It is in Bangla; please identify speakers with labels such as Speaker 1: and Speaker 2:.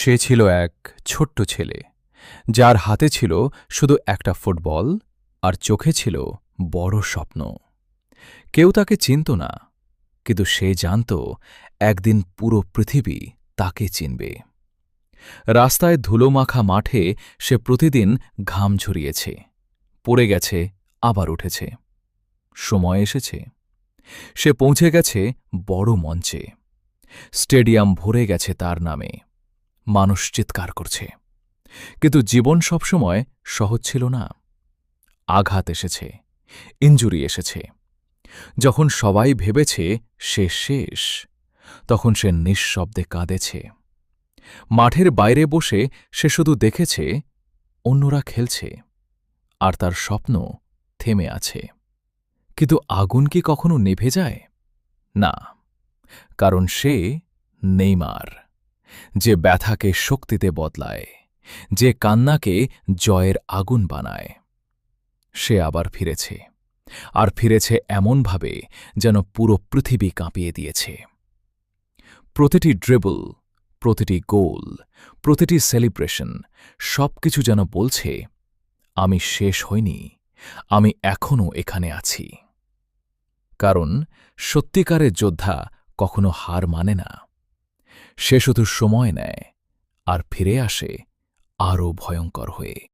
Speaker 1: সে ছিল এক ছোট্ট ছেলে, যার হাতে ছিল শুধু একটা ফুটবল আর চোখে ছিল বড় স্বপ্ন। কেউ তাকে চিনত না, কিন্তু সে জানত একদিন পুরো পৃথিবী তাকে চিনবে। রাস্তায় ধুলোমাখা মাঠে সে প্রতিদিন ঘাম ঝরিয়েছে, পড়ে গেছে, আবার উঠেছে। সময় এসেছে, সে পৌঁছে গেছে বড় মঞ্চে। স্টেডিয়াম ভরে গেছে তার নামে, মানুষ চিৎকার করছে। কিন্তু জীবন সবসময় সহজ ছিল না। আঘাত এসেছে, ইনজুরি এসেছে। যখন সবাই ভেবেছে সে শেষ, তখন সে নিঃশব্দে কাঁদেছে। মাঠের বাইরে বসে সে শুধু দেখেছে অন্যরা খেলছে, আর তার স্বপ্ন থেমে আছে। কিন্তু আগুন কি কখনো নিভে যায়? না, কারণ সে নেইমার, যে ব্যথাকে শক্তিতে বদলায়, যে কান্নাকে জয়ের আগুন বানায়। সে আবার ফিরেছে, আর ফিরেছে এমনভাবে যেন পুরো পৃথিবী কাঁপিয়ে দিয়েছে। প্রতিটি ড্রিবল, প্রতিটি গোল, প্রতিটি সেলিব্রেশন, সবকিছু যেন বলছে, আমি শেষ হইনি, আমি এখনও এখানে আছি। কারণ সত্যিকারের যোদ্ধা কখনো হার মানে না। সে শুধু সময় নেয় আর ফিরে আসে আরও ভয়ঙ্কর হয়ে।